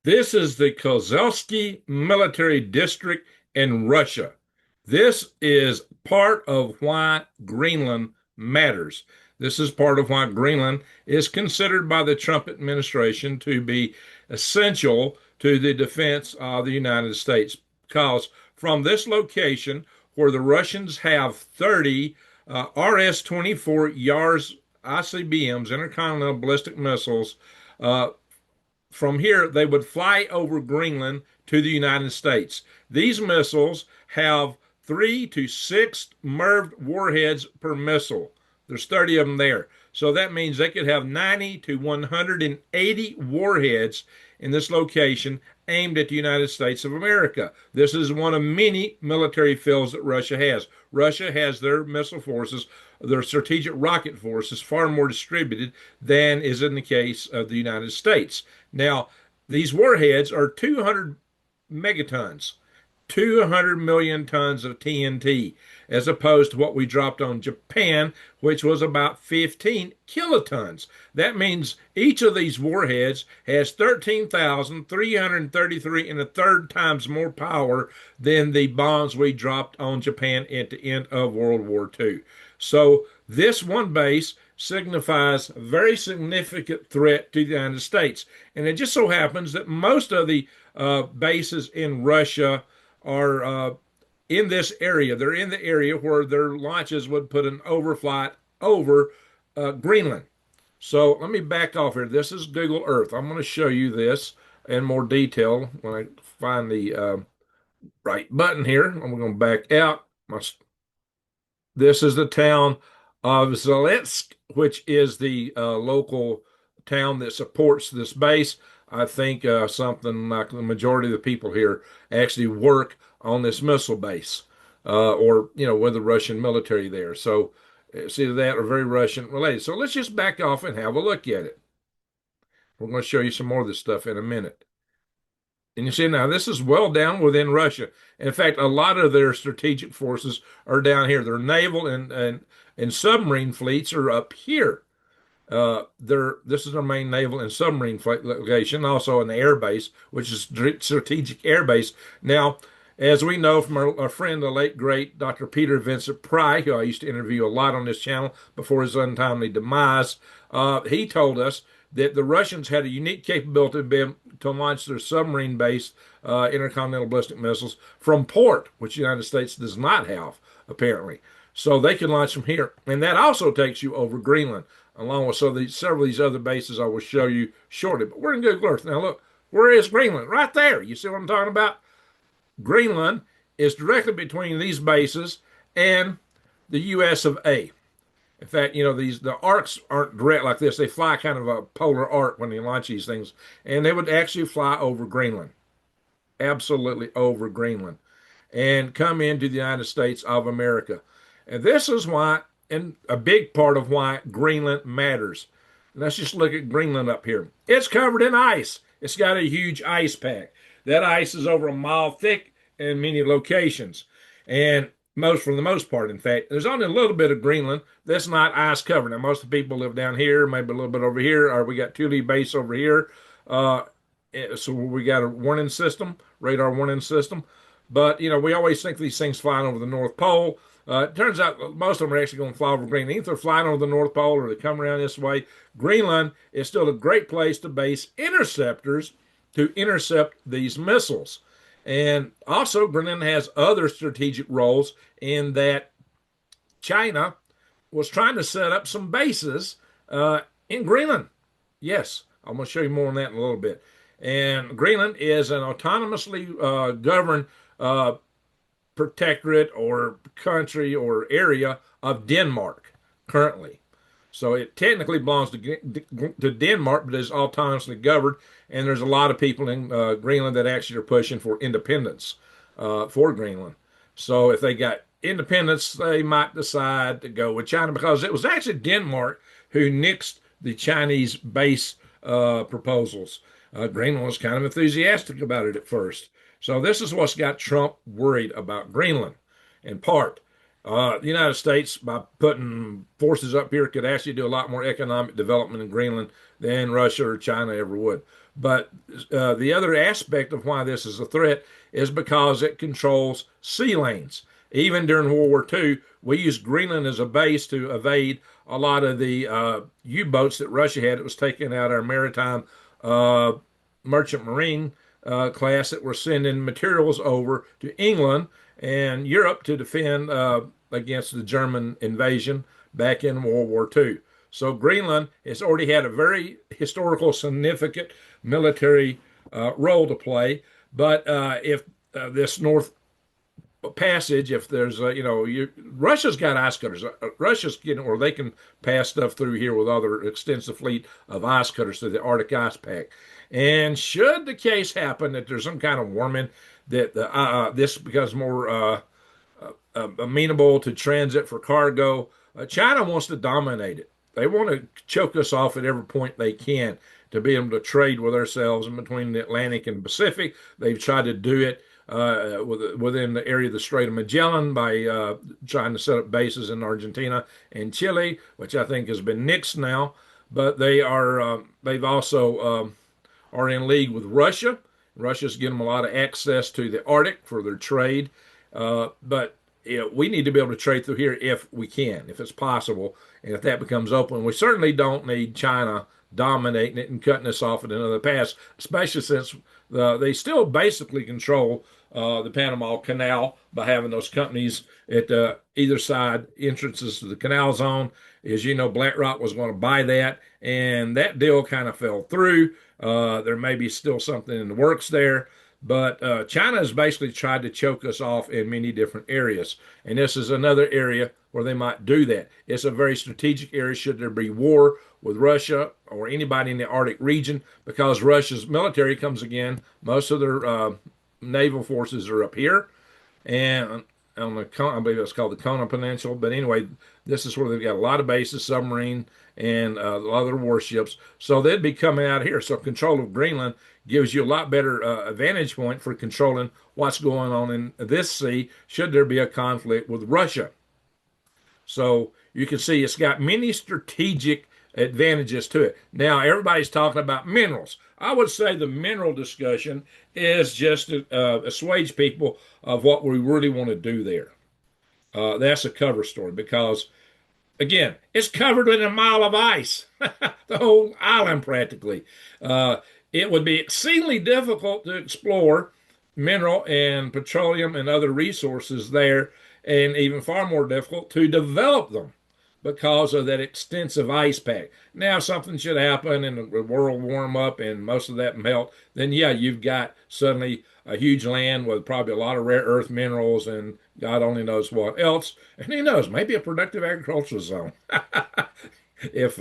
This is the Kozelski Military District in Russia. This is part of why Greenland matters. This is part of why Greenland is considered by the Trump administration to be essential to the defense of the United States. Because from this location, where the Russians have 30 RS-24 YARS ICBMs, intercontinental ballistic missiles, from here, they would fly over Greenland to the United States. These missiles have 3 to 6 MIRV warheads per missile. There's 30 of them there. So that means they could have 90 to 180 warheads in this location aimed at the United States of America. This is one of many military fields that Russia has. Russia has their missile forces, their strategic rocket forces, far more distributed than is in the case of the United States. Now, these warheads are 200 megatons, 200 million tons of TNT, as opposed to what we dropped on Japan, which was about 15 kilotons. That means each of these warheads has 13,333 and a third times more power than the bombs we dropped on Japan at the end of World War II. So this one base signifies a very significant threat to the United States. And it just so happens that most of the bases in Russia are in this area. They're in the area where their launches would put an overflight over Greenland. So let me back off here. This is Google Earth. I'm going to show you this in more detail when I find the right button here. I'm going to back out. This is the town of Zelensk, which is the local town that supports this base. I think something like the majority of the people here actually work on this missile base, or with the Russian military there. So it's either that or very Russian related. So let's just back off and have a look at it. We're going to show you some more of this stuff in a minute. And you see now, this is well down within Russia. In fact, a lot of their strategic forces are down here. Their naval and submarine fleets are up here. This is our main naval and submarine flight location, also an air base, which is strategic air base. Now, as we know from our friend, the late great Dr. Peter Vincent Pry, who I used to interview a lot on this channel before his untimely demise, he told us that the Russians had a unique capability to launch their submarine-based intercontinental ballistic missiles from port, which the United States does not have, apparently. So they can launch them here. And that also takes you over Greenland, along with several of these other bases I will show you shortly. But we're in Google Earth. Now look, where is Greenland? Right there. You see what I'm talking about? Greenland is directly between these bases and the US of A. In fact, the arcs aren't direct like this. They fly kind of a polar arc when they launch these things. And they would actually fly over Greenland. Absolutely over Greenland. And come into the United States of America. And this is why, and a big part of why Greenland matters. Let's just look at Greenland up here. It's covered in ice. It's got a huge ice pack. That ice is over a mile thick in many locations. And for the most part, in fact, there's only a little bit of Greenland that's not ice covered. Now, most of the people live down here, maybe a little bit over here, or we got Thule base over here. So we got a warning system, radar warning system. But, we always think these things flying over the North Pole. It turns out most of them are actually going to fly over Greenland. Either they're flying over the North Pole or they come around this way. Greenland is still a great place to base interceptors to intercept these missiles. And also, Greenland has other strategic roles in that China was trying to set up some bases in Greenland. Yes, I'm going to show you more on that in a little bit. And Greenland is an autonomously governed protectorate or country or area of Denmark currently. So it technically belongs to Denmark, but is autonomously governed. And there's a lot of people in Greenland that actually are pushing for independence for Greenland. So if they got independence, they might decide to go with China, because it was actually Denmark who nixed the Chinese base proposals. Greenland was kind of enthusiastic about it at first. So this is what's got Trump worried about Greenland, in part. The United States, by putting forces up here, could actually do a lot more economic development in Greenland than Russia or China ever would. But the other aspect of why this is a threat is because it controls sea lanes. Even during World War II, we used Greenland as a base to evade a lot of the U-boats that Russia had. It was taking out our maritime uh, merchant marine class that were sending materials over to England and Europe to defend against the German invasion back in World War II. So Greenland has already had a very historical, significant military role to play. But if this North Passage, if there's Russia's got ice cutters. Russia's getting, or they can pass stuff through here with other extensive fleet of ice cutters through the Arctic ice pack. And should the case happen that there's some kind of warming that this becomes more amenable to transit for cargo, China wants to dominate it. They want to choke us off at every point they can to be able to trade with ourselves in between the Atlantic and Pacific. They've tried to do it within the area of the Strait of Magellan by trying to set up bases in Argentina and Chile, which I think has been nixed now. But they've also are in league with Russia. Russia's getting them a lot of access to the Arctic for their trade. But we need to be able to trade through here if we can, if it's possible, and if that becomes open. We certainly don't need China dominating it and cutting us off at another pass, especially since they still basically control the Panama Canal by having those companies at either side entrances to the canal zone. As you know, BlackRock was going to buy that, and that deal kind of fell through. There may be still something in the works there, but China has basically tried to choke us off in many different areas, and this is another area where they might do that. It's a very strategic area should there be war with Russia or anybody in the Arctic region, because Russia's military comes again. Most of their naval forces are up here, and on the I believe it's called the Kona Peninsula. But anyway, this is where they've got a lot of bases, submarine, and a lot of their warships. So they'd be coming out here. So control of Greenland gives you a lot better vantage point for controlling what's going on in this sea should there be a conflict with Russia. So you can see it's got many strategic advantages to it. Now, everybody's talking about minerals. I would say the mineral discussion is just to assuage people of what we really want to do there. That's a cover story because, again, it's covered in a mile of ice, the whole island practically. It would be exceedingly difficult to explore mineral and petroleum and other resources there, and even far more difficult to develop them because of that extensive ice pack. Now, if something should happen and the world warm up and most of that melt, then yeah, you've got suddenly a huge land with probably a lot of rare earth minerals and God only knows what else. And who knows, maybe a productive agricultural zone. if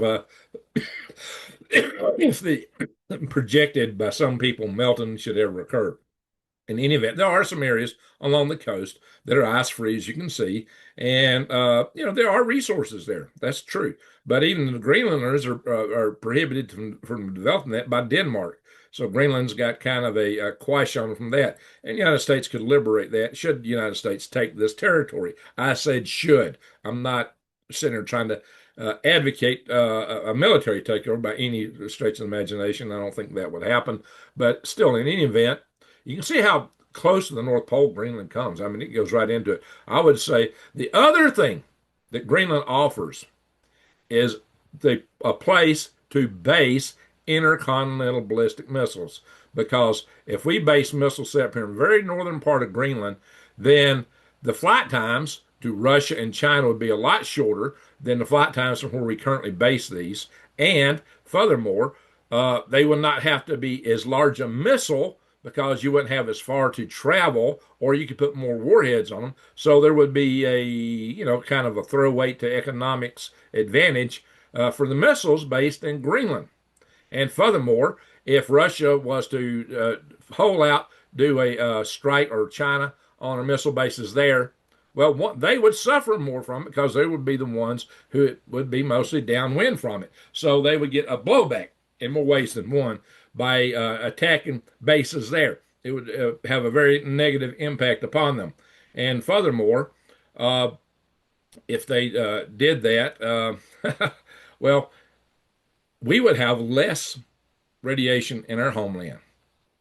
if the projected by some people melting should ever occur. In any event, there are some areas along the coast that are ice free, as you can see, and there are resources there. That's true, but even the Greenlanders are prohibited from developing that by Denmark. So Greenland's got kind of a quash on from that, and the United States could liberate that. Should the United States take this territory? I said should. I'm not sitting there trying to advocate a military takeover by any stretch of the imagination. I don't think that would happen, but still, in any event. You can see how close to the North Pole Greenland comes. I mean, it goes right into it. I would say the other thing that Greenland offers is a place to base intercontinental ballistic missiles. Because if we base missiles set up here in the very northern part of Greenland, then the flight times to Russia and China would be a lot shorter than the flight times from where we currently base these. And furthermore, they would not have to be as large a missile because you wouldn't have as far to travel, or you could put more warheads on them. So there would be a, kind of a throwaway to economics advantage for the missiles based in Greenland. And furthermore, if Russia was to hole out, do a strike, or China on a missile bases there, well, they would suffer more from it because they would be the ones who would be mostly downwind from it. So they would get a blowback in more ways than one by attacking bases there. It would have a very negative impact upon them. And furthermore, if they did that, well, we would have less radiation in our homeland.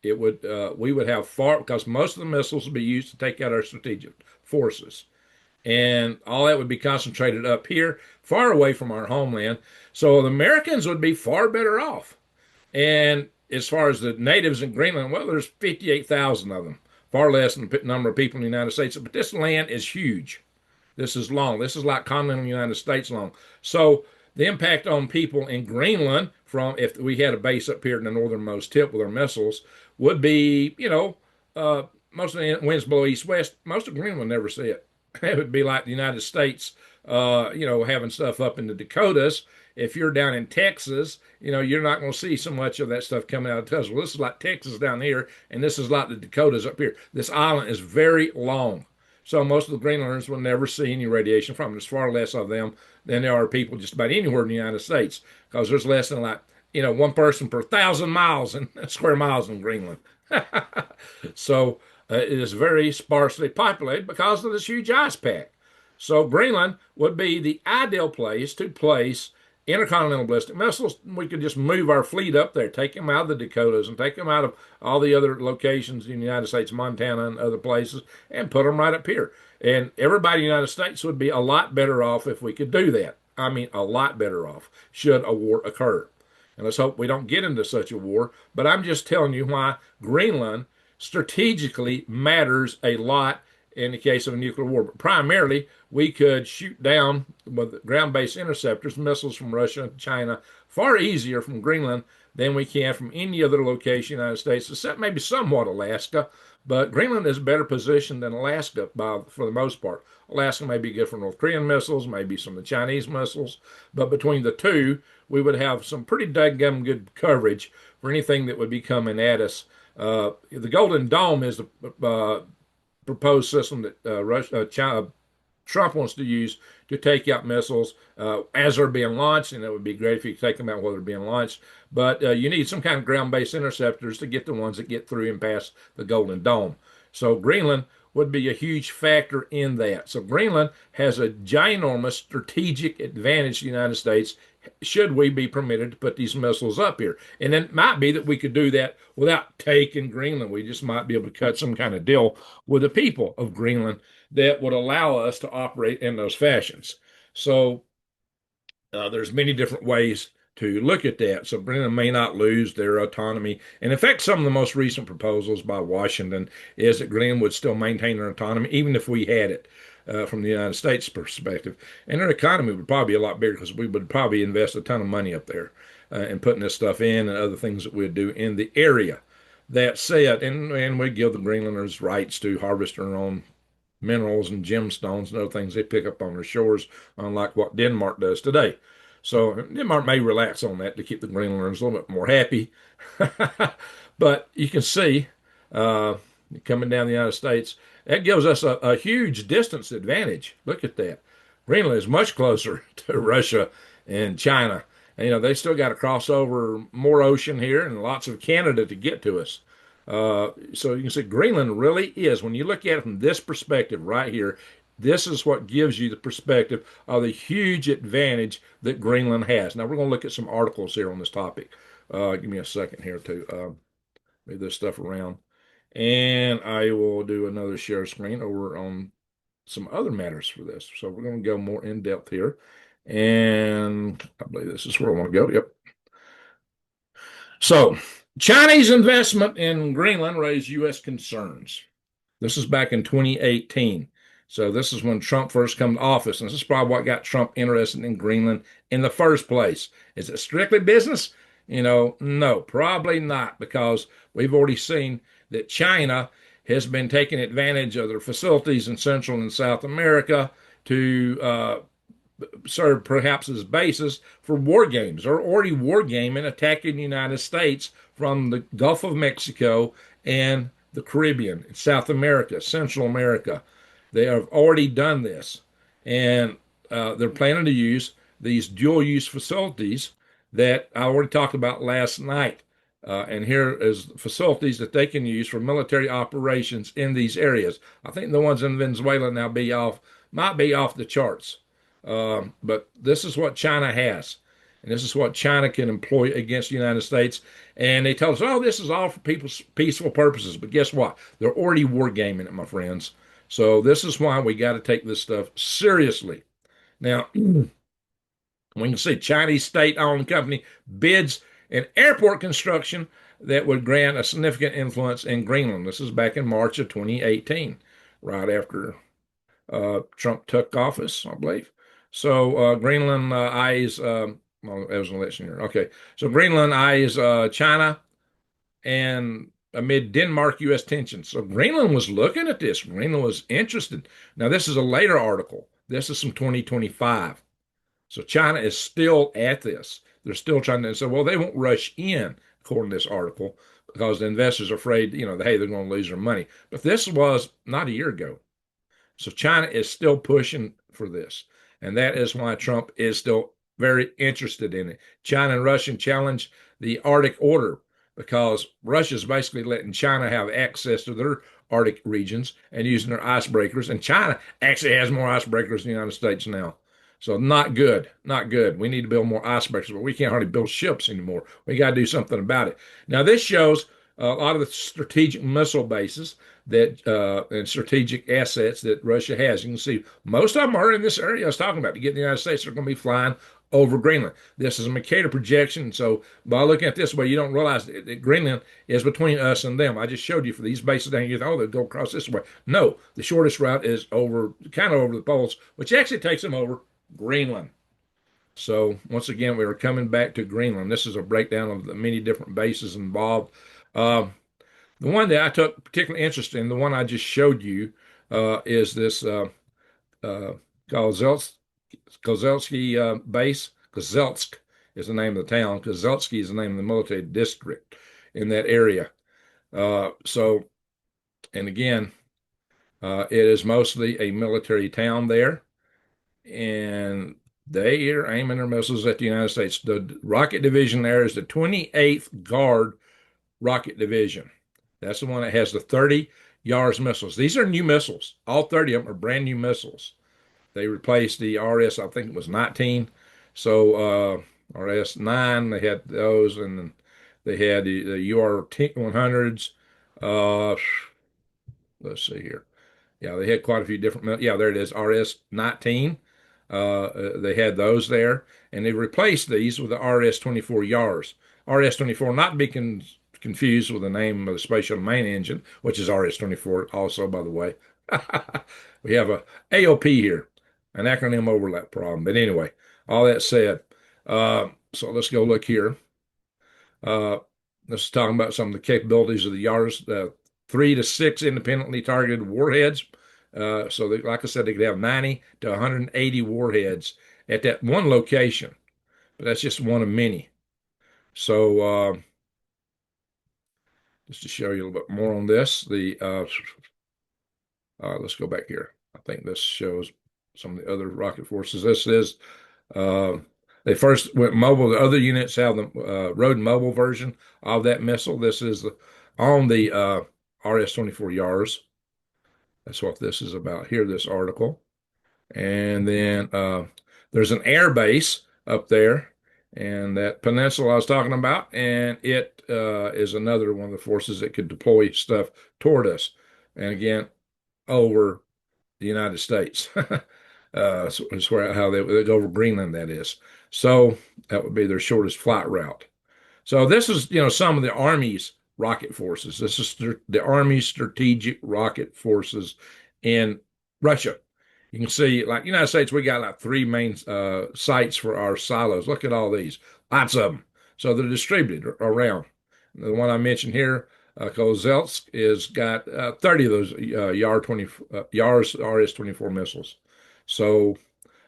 It would we would have far because most of the missiles would be used to take out our strategic forces, and all that would be concentrated up here, far away from our homeland. So the Americans would be far better off. And as far as the natives in Greenland, well, there's 58,000 of them, far less than the number of people in the United States. But this land is huge. This is long. This is like continental United States long. So the impact on people in Greenland from if we had a base up here in the northernmost tip with our missiles would be, most of the winds blow east west. Most of Greenland would never see it. It would be like the United States, having stuff up in the Dakotas. If you're down in Texas, you're not going to see so much of that stuff coming out of Texas. Well, this is like Texas down here, and this is like the Dakotas up here. This island is very long. So most of the Greenlanders will never see any radiation from it. There's far less of them than there are people just about anywhere in the United States because there's less than one person per 1,000 miles and square miles in Greenland. So it is very sparsely populated because of this huge ice pack. So Greenland would be the ideal place to place intercontinental ballistic missiles. We could just move our fleet up there, take them out of the Dakotas and take them out of all the other locations in the United States, Montana and other places, and put them right up here. And everybody in the United States would be a lot better off if we could do that. I mean, a lot better off should a war occur. And let's hope we don't get into such a war. But I'm just telling you why Greenland strategically matters a lot in the case of a nuclear war. But primarily, we could shoot down with ground-based interceptors missiles from Russia and China far easier from Greenland than we can from any other location in the United States, except maybe somewhat Alaska. But Greenland is better positioned than Alaska for the most part. Alaska may be good for North Korean missiles, maybe some of the Chinese missiles, but between the two, we would have some pretty daggum good coverage for anything that would be coming at us. The Golden Dome is the proposed system that China, Trump wants to use to take out missiles as they're being launched, and it would be great if you could take them out while they're being launched. But you need some kind of ground-based interceptors to get the ones that get through and past the Golden Dome. So Greenland would be a huge factor in that. So Greenland has a ginormous strategic advantage to the United States should we be permitted to put these missiles up here. And it might be that we could do that without taking Greenland. We just might be able to cut some kind of deal with the people of Greenland that would allow us to operate in those fashions. So there's many different ways to look at that. So Greenland may not lose their autonomy. And in fact, some of the most recent proposals by Washington is that Greenland would still maintain their autonomy, even if we had it. From the United States perspective. And their economy would probably be a lot bigger because we would probably invest a ton of money up there in putting this stuff in and other things that we'd do in the area. That said, and we give the Greenlanders rights to harvest their own minerals and gemstones and other things they pick up on their shores, unlike what Denmark does today. So Denmark may relax on that to keep the Greenlanders a little bit more happy. But you can see coming down the United States, that gives us a huge distance advantage. Look at that. Greenland is much closer to Russia and China. And, they still got to cross over more ocean here and lots of Canada to get to us. So you can see Greenland really is, when you look at it from this perspective right here, this is what gives you the perspective of the huge advantage that Greenland has. Now, we're going to look at some articles here on this topic. Give me a second here to move this stuff around. And I will do another share screen over on some other matters for this. So we're going to go more in depth here. And I believe this is where I want to go. Yep. So Chinese investment in Greenland raised U.S. concerns. This is back in 2018. So this is when Trump first came to office. And this is probably what got Trump interested in Greenland in the first place. Is it strictly business? No, probably not, because we've already seen that China has been taking advantage of their facilities in Central and South America to serve perhaps as bases for war games. They're already war gaming, attacking the United States from the Gulf of Mexico and the Caribbean, South America, Central America. They have already done this, and they're planning to use these dual-use facilities that I already talked about last night. And here is facilities that they can use for military operations in these areas. I think the ones in Venezuela now might be off the charts. But this is what China has. And this is what China can employ against the United States. And they tell us, oh, this is all for people's peaceful purposes. But guess what? They're already wargaming it, my friends. So this is why we got to take this stuff seriously. Now, we can see Chinese state-owned company bids in airport construction that would grant a significant influence in Greenland. This is back in March of 2018, right after Trump took office, I believe. So Greenland eyes, well, that was an election year. Okay, so Greenland eyes China and amid Denmark U.S. tensions. So Greenland was looking at this. Greenland was interested. Now, this is a later article. This is from 2025. So China is still at this. They're still trying to say, well, they won't rush in, according to this article, because the investors are afraid, hey, they're going to lose their money. But this was not a year ago. So China is still pushing for this. And that is why Trump is still very interested in it. China and Russia challenge the Arctic Order because Russia is basically letting China have access to their Arctic regions and using their icebreakers. And China actually has more icebreakers than the United States now. So not good, not good. We need to build more icebreakers, but we can't hardly build ships anymore. We got to do something about it. Now, this shows a lot of the strategic missile bases that and strategic assets that Russia has. You can see most of them are in this area I was talking about. To get in the United States, they're going to be flying over Greenland. This is a Mercator projection. So by looking at this way, you don't realize that Greenland is between us and them. I just showed you for these bases down here. Oh, they go across this way. No, the shortest route is over, kind of over the poles, which actually takes them over Greenland. So once again, we are coming back to Greenland. This is a breakdown of the many different bases involved. Uh, the one that I took particular interest in, the one I just showed you, is this uh, Kozelski base. Kozelsk is the name of the town. Kozelski is the name of the military district in that area. So, and again, it is mostly a military town there. And they are aiming their missiles at the United States. The rocket division there is the 28th Guard Rocket Division. That's the one that has the 30 Yars missiles. These are new missiles. All 30 of them are brand new missiles. They replaced the RS, I think it was 19. So RS 9, they had those, and they had the UR 100s. Let's see here. Yeah, they had quite a few different. Yeah, there it is. RS 19. They had those there, and they replaced these with the RS 24 Yars. RS 24, not to be confused with the name of the Spatial Main Engine, which is RS 24, also, by the way. We have a AOP here, an acronym overlap problem. But anyway, all that said, so let's go look here. This is talking about some of the capabilities of the Yars, 3 to 6 independently targeted warheads. So they, like I said, they could have 90 to 180 warheads at that one location, but that's just one of many. So just to show you a little bit more on this, let's go back here. I think this shows some of the other rocket forces. This is they first went mobile. The other units have the road mobile version of that missile. This is on the RS-24 Yars. That's what this is about here, this article. And then there's an air base up there, and that peninsula I was talking about, and it is another one of the forces that could deploy stuff toward us. And again, over the United States. So it's how they go over Greenland, that is. So that would be their shortest flight route. So this is, some of the Army's rocket forces. This is the Army's strategic rocket forces in Russia. You can see, like United States, we got like 3 main sites for our silos. Look at all these, lots of them. So they're distributed around. The one I mentioned here, Kozelsk, is got 30 of those Yars RS-24 missiles. So,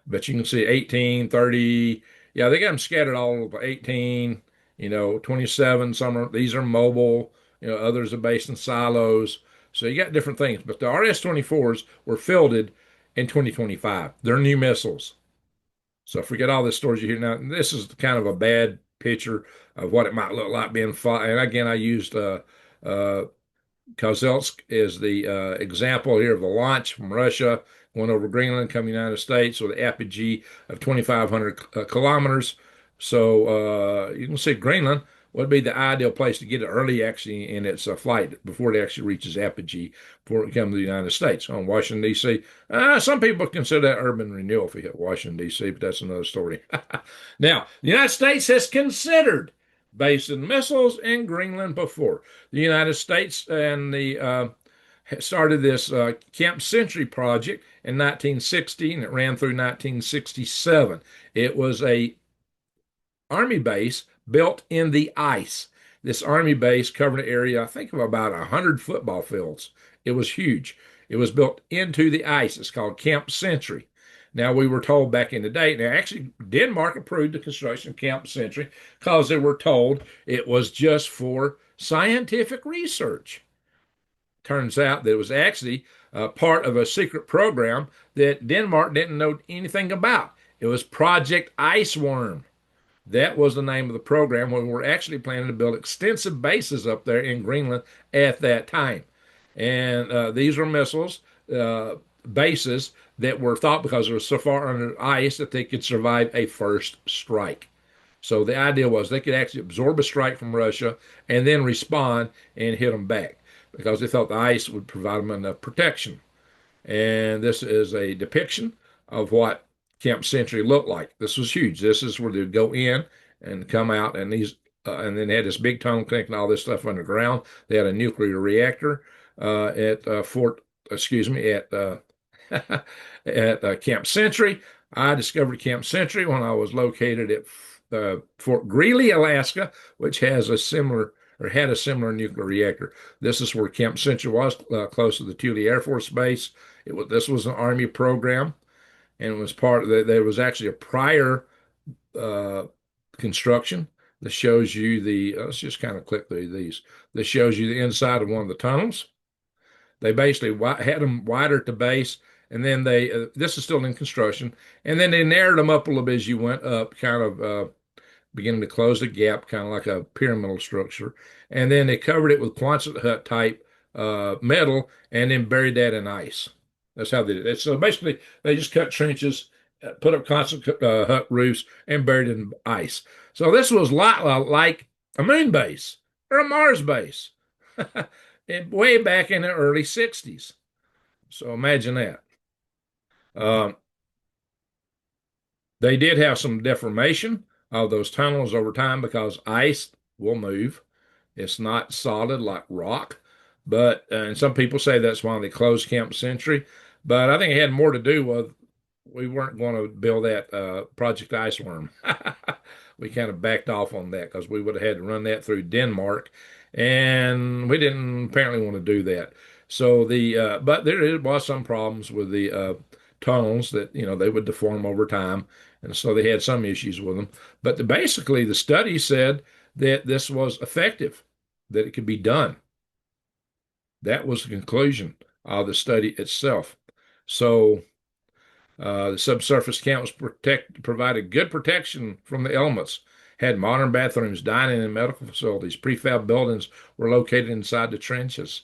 but you can see 18, 30. Yeah, they got them scattered all over 18, 27. These are mobile, others are based in silos. So you got different things. But the RS-24s were fielded in 2025. They're new missiles. So forget all the stories you hear now. This is kind of a bad picture of what it might look like being fought. And again, I used Kozelsk is the example here of the launch from Russia. went over Greenland, come United States with an apogee of 2,500 kilometers. So you can see Greenland would be the ideal place to get it early, actually, in its flight before it actually reaches apogee, before it comes to the United States. On Washington, D.C., some people consider that urban renewal if you hit Washington, D.C., but that's another story. Now, the United States has considered basing missiles in Greenland before. The United States and the started this Camp Century project in 1960, and it ran through 1967. It was a army base built in the ice. This army base covered an area, I think, of about 100 football fields. It was huge. It was built into the ice. It's called Camp Century. Now, we were told back in the day, now actually, Denmark approved the construction of Camp Century because they were told it was just for scientific research. Turns out that it was actually part of a secret program that Denmark didn't know anything about. It was Project Iceworm. That was the name of the program when we were actually planning to build extensive bases up there in Greenland at that time. And these were missiles, bases that were thought because they were so far under ice that they could survive a first strike. So the idea was they could actually absorb a strike from Russia and then respond and hit them back because they thought the ice would provide them enough protection. And this is a depiction of what Camp Century looked like. This was huge. This is where they'd go in and come out, and and then they had this big tunnel connecting all this stuff underground. They had a nuclear reactor at at Camp Century. I discovered Camp Century when I was located at Fort Greely, Alaska, which has a similar or had a similar nuclear reactor. This is where Camp Century was, close to the Thule Air Force Base. This was an Army program, and it was part of there was actually a prior uh, construction that shows you let's just kind of click through these. This shows you the inside of one of the tunnels. They basically had them wider at the base, and then this is still in construction, and then they narrowed them up a little bit as you went up, kind of beginning to close the gap, kind of like a pyramidal structure. And then they covered it with Quonset hut type metal and then buried that in ice. That's how they did it. So basically, they just cut trenches, put up Quonset hut roofs, and buried it in ice. So this was a lot like a moon base or a Mars base way back in the early 60s. So imagine that. Um, they did have some deformation of those tunnels over time because ice will move. It's not solid like rock, but and some people say that's why they closed Camp Century. But I think it had more to do with we weren't going to build that Project Iceworm. We kind of backed off on that because we would have had to run that through Denmark, and we didn't apparently want to do that. So but there was some problems with the tunnels that they would deform over time, and so they had some issues with them. But basically, the study said that this was effective, that it could be done. That was the conclusion of the study itself. So the subsurface camps provided good protection from the elements, had modern bathrooms, dining and medical facilities. Prefab buildings were located inside the trenches.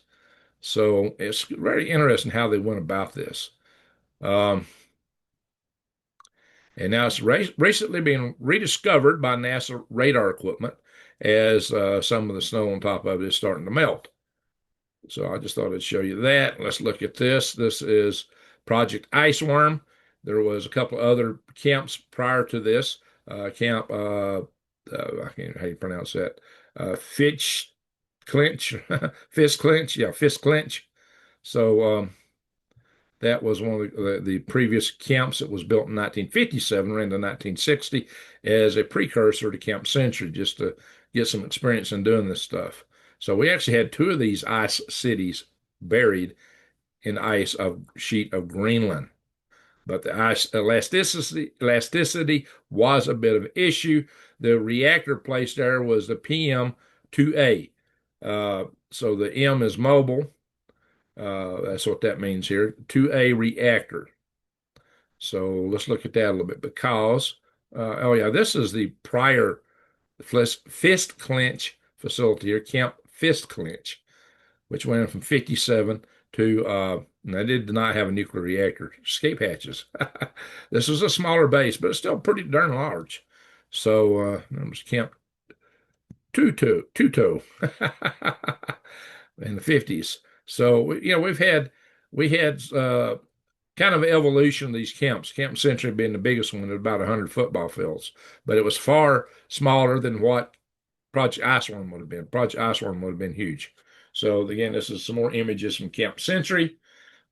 So it's very interesting how they went about this. Um, and now it's recently being rediscovered by NASA radar equipment as some of the snow on top of it is starting to melt. So I just thought I'd show you that. Let's look at this. This is Project Iceworm. There was a couple of other camps prior to this. Camp, I can't how you pronounce that. Fitch Clinch, Fist Clinch, yeah, Fist Clinch. So that was one of the previous camps that was built in 1957, ran to 1960 as a precursor to Camp Century, just to get some experience in doing this stuff. So we actually had two of these ice cities buried in ice of sheet of Greenland. But the ice elasticity was a bit of an issue. The reactor placed there was the PM2A. So the M is mobile. That's what that means here. 2A reactor. So let's look at that a little bit because, oh yeah, this is the prior Fist Clinch facility here, Camp Fist Clinch, which went from 57 to, and they did not have a nuclear reactor, escape hatches. This was a smaller base, but it's still pretty darn large. So it was Camp Tuto in the 50s. So, we had kind of evolution of these camps. Camp Century being the biggest one at about 100 football fields, but it was far smaller than what Project Iceworm would have been. Project Iceworm would have been huge. So again, this is some more images from Camp Century.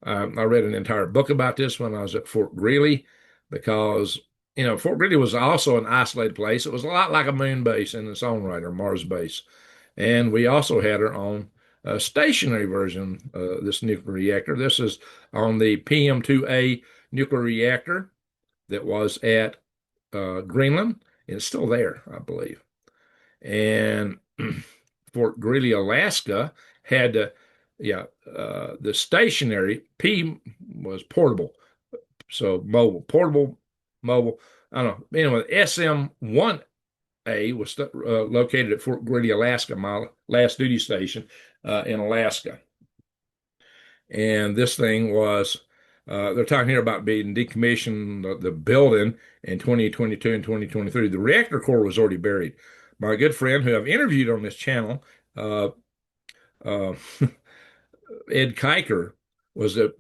I read an entire book about this when I was at Fort Greely because, Fort Greely was also an isolated place. It was a lot like a moon base in its own right, or Mars base. And we also had our own stationary version of this nuclear reactor. This is on the PM2A nuclear reactor that was at Greenland. It's still there, I believe. And Fort Greely, Alaska had the stationary P was portable, so mobile. I don't know. Anyway, SM-1A was located at Fort Greely, Alaska, my last duty station in Alaska. And this thing was, they're talking here about being decommissioned, the building in 2022 and 2023. The reactor core was already buried. My good friend, who I've interviewed on this channel, uh, uh, Ed Kiker, was a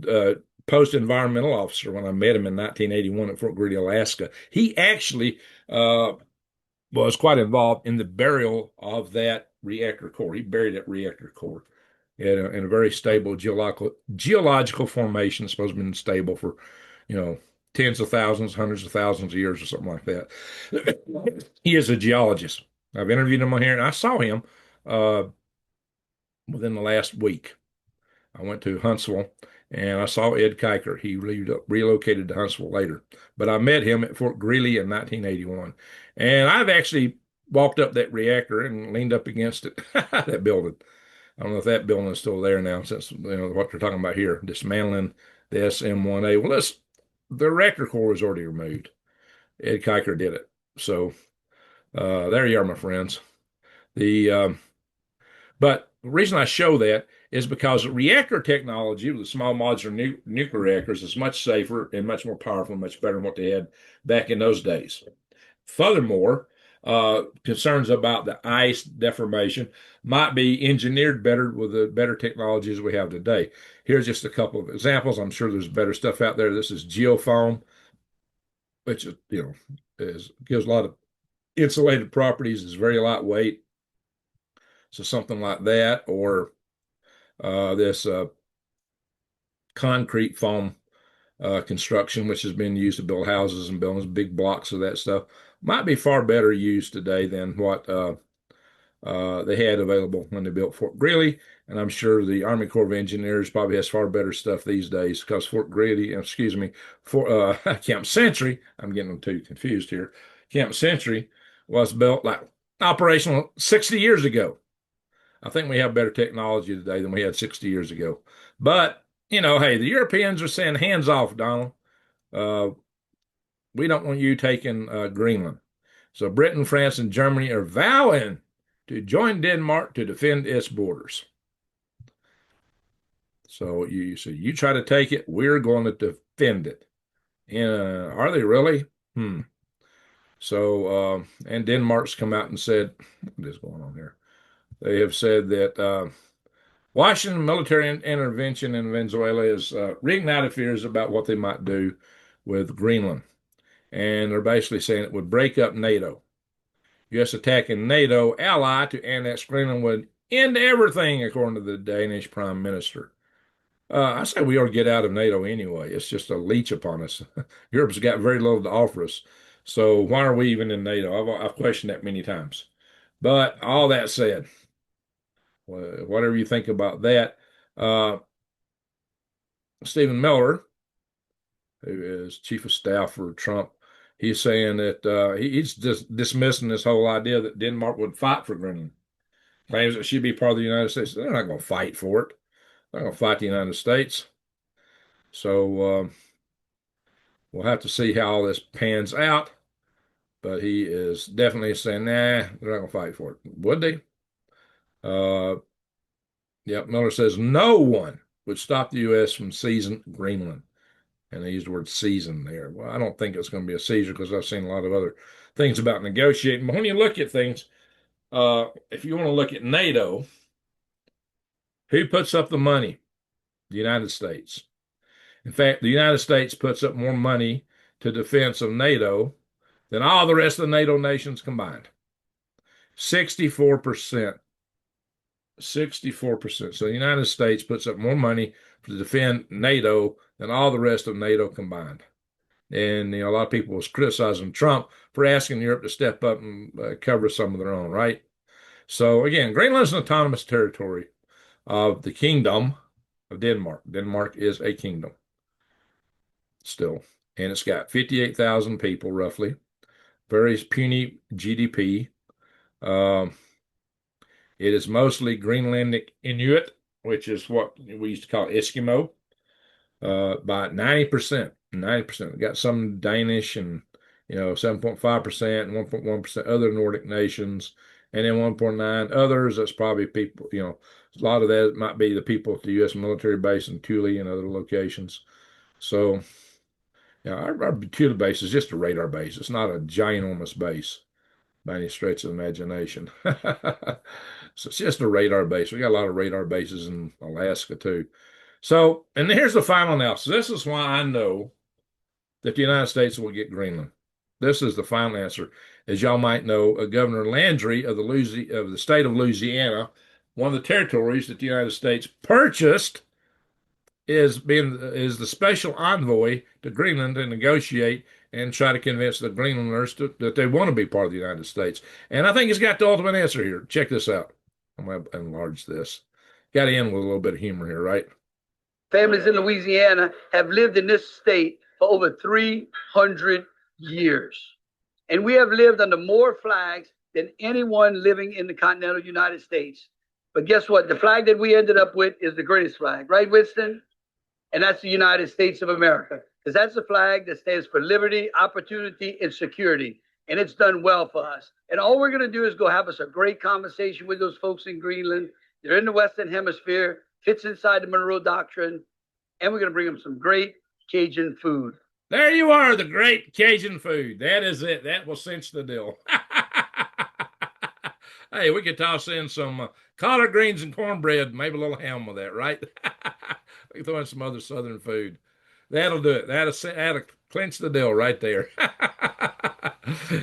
post environmental officer when I met him in 1981 at Fort Greely, Alaska. He actually was quite involved in the burial of that reactor core. He buried that reactor core in a very stable geological formation. It's supposed to have been stable for, tens of thousands, hundreds of thousands of years or something like that. He is a geologist. I've interviewed him on here, and I saw him uh, within the last week. I went to Huntsville, and I saw Ed Kiker. He relocated to Huntsville later, but I met him at Fort Greely in 1981, and I've actually walked up that reactor and leaned up against it, that building. I don't know if that building is still there now, since what they're talking about here, dismantling the SM-1A. Well, the reactor core was already removed. Ed Kiker did it. So there you are, my friends. But the reason I show that is because reactor technology with the small modular nuclear reactors is much safer and much more powerful and much better than what they had back in those days. Furthermore, concerns about the ice deformation might be engineered better with the better technologies we have today. Here's just a couple of examples. I'm sure there's better stuff out there. This is geofoam, which gives a lot of insulated properties, is very lightweight. So something like that, or this concrete foam construction, which has been used to build houses and buildings, big blocks of that stuff, might be far better used today than what they had available when they built Fort Greely. And I'm sure the Army Corps of Engineers probably has far better stuff these days because Fort Greely, Camp Century, I'm getting them too confused here. Camp Century was built like operational 60 years ago. I think we have better technology today than we had 60 years ago. But, hey, the Europeans are saying, hands off, Donald. We don't want you taking Greenland. So Britain, France, and Germany are vowing to join Denmark to defend its borders. So you try to take it, we're going to defend it. And are they really? So, and Denmark's come out and said, what is going on here? They have said that Washington military intervention in Venezuela is reignited fears about what they might do with Greenland. And they're basically saying it would break up NATO. U.S. attacking NATO ally to annex Greenland would end everything, according to the Danish Prime Minister. I say we ought to get out of NATO anyway. It's just a leech upon us. Europe's got very little to offer us. So why are we even in NATO? I've questioned that many times. But all that said, whatever you think about that, Stephen Miller, who is chief of staff for Trump, he's saying that he's just dismissing this whole idea that Denmark would fight for Greenland. Claims it should be part of the United States. They're not going to fight for it. They're not going to fight the United States. So we'll have to see how all this pans out. But he is definitely saying, nah, they're not going to fight for it. Would they? Yep, Miller says no one would stop the U.S. from seizing Greenland. And they used the word season there. Well, I don't think it's going to be a seizure because I've seen a lot of other things about negotiating. But when you look at things, if you want to look at NATO, who puts up the money? The United States. In fact, the United States puts up more money to defense of NATO than all the rest of the NATO nations combined. 64%. 64%. So the United States puts up more money to defend NATO than all the rest of NATO combined. And a lot of people was criticizing Trump for asking Europe to step up and cover some of their own, right? So again, Greenland is an autonomous territory of the Kingdom of Denmark. Denmark is a kingdom still, and it's got 58,000 people roughly, very puny GDP. It is mostly Greenlandic Inuit, which is what we used to call Eskimo, by 90%. 90%. We got some Danish and 7.5% and 1.1% other Nordic nations, and then 1.9 others. That's probably people, a lot of that might be the people at the U.S. military base in Thule and other locations. So, our Thule base is just a radar base. It's not a ginormous base by any stretch of the imagination. So it's just a radar base. We got a lot of radar bases in Alaska too. So, and here's the final analysis. This is why I know that the United States will get Greenland. This is the final answer. As y'all might know, Governor Landry of the state of Louisiana, one of the territories that the United States purchased, is the special envoy to Greenland to negotiate and try to convince the Greenlanders that they want to be part of the United States. And I think he's got the ultimate answer here. Check this out. I'm going to enlarge this. Got to end with a little bit of humor here, right? Families in Louisiana have lived in this state for over 300 years. And we have lived under more flags than anyone living in the continental United States. But guess what? The flag that we ended up with is the greatest flag, right, Winston? And that's the United States of America, because that's the flag that stands for liberty, opportunity, and security. And it's done well for us. And all we're going to do is go have us a great conversation with those folks in Greenland. They're in the Western Hemisphere, fits inside the Monroe Doctrine, and we're going to bring them some great Cajun food. There you are, the great Cajun food. That is it. That will cinch the deal. Hey, we could toss in some collard greens and cornbread, maybe a little ham with that, right? We can throw in some other Southern food. That'll do it. That'll clinch the deal right there.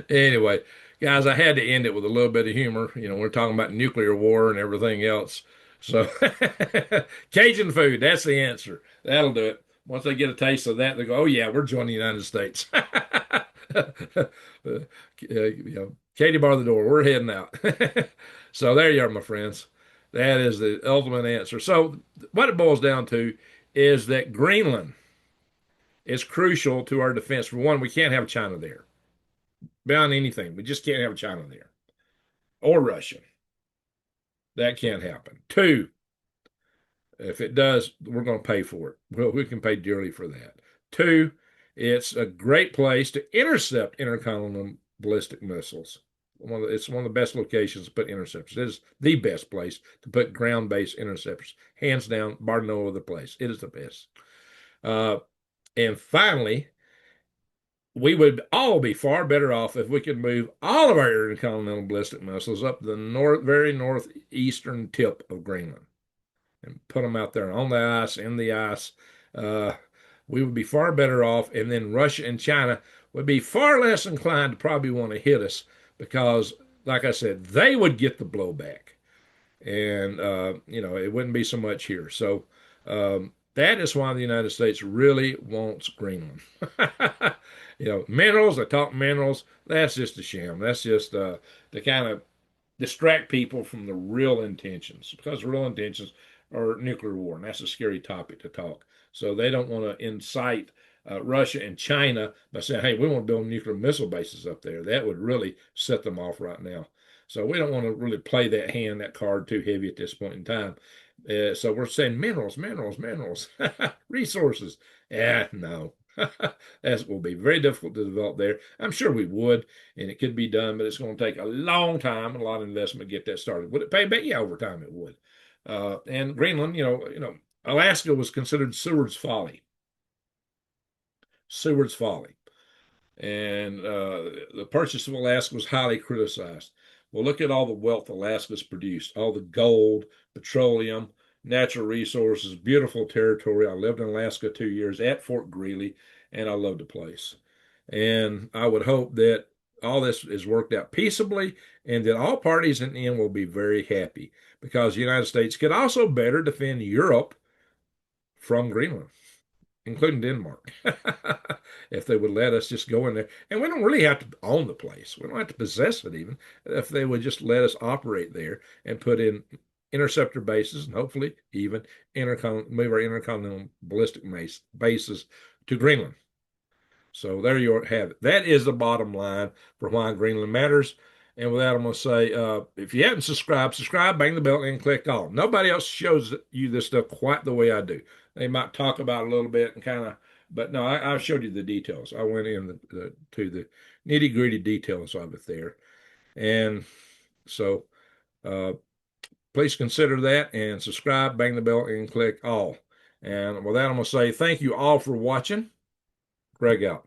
Anyway, guys, I had to end it with a little bit of humor. We're talking about nuclear war and everything else. So, Cajun food, that's the answer. That'll do it. Once they get a taste of that, they go, oh, yeah, we're joining the United States. Katie, bar the door. We're heading out. So there you are, my friends. That is the ultimate answer. So what it boils down to is that Greenland is crucial to our defense. For one, we can't have China there. Beyond anything, we just can't have China there. Or Russia. That can't happen. Two, if it does, we're going to pay for it. Well, we can pay dearly for that. Two, it's a great place to intercept intercontinental ballistic missiles. It's one of the best locations to put interceptors. It is the best place to put ground-based interceptors. Hands down, bar no other place. It is the best. And finally, we would all be far better off if we could move all of our intercontinental ballistic missiles up the very northeastern tip of Greenland and put them out there on the ice, in the ice. We would be far better off, and then Russia and China would be far less inclined to probably want to hit us because, like I said, they would get the blowback. And, it wouldn't be so much here. So that is why the United States really wants Greenland. Minerals, I talk minerals, that's just a sham. That's just to kind of distract people from the real intentions, because the real intentions are nuclear war, and that's a scary topic to talk. So they don't want to incite Russia and China by saying, hey, we want to build nuclear missile bases up there. That would really set them off right now. So we don't want to really play that card too heavy at this point in time. So we're saying minerals, resources. No. That will be very difficult to develop there. I'm sure we would, and it could be done, but it's going to take a long time and a lot of investment to get that started. Would it pay back? Yeah, over time it would. And Greenland, Alaska was considered Seward's folly. Seward's folly. And the purchase of Alaska was highly criticized. Well, look at all the wealth Alaska's produced, all the gold, petroleum, natural resources, beautiful territory. I lived in Alaska 2 years at Fort Greely, and I loved the place. And I would hope that all this is worked out peaceably and that all parties in the end will be very happy because the United States could also better defend Europe from Greenland, including Denmark, if they would let us just go in there. And we don't really have to own the place. We don't have to possess it even. If they would just let us operate there and put in interceptor bases and hopefully even move our intercontinental ballistic bases to Greenland. So there you have it. That is the bottom line for why Greenland matters. And with that, I'm going to say, if you haven't subscribed, subscribe, bang the bell, and click all. Nobody else shows you this stuff quite the way I do. They might talk about it a little bit and kind of, but no, I showed you the details. I went in to the nitty gritty details of it there. And so uh, please consider that and subscribe, bang the bell, and click all. And with that, I'm going to say thank you all for watching. Greg out.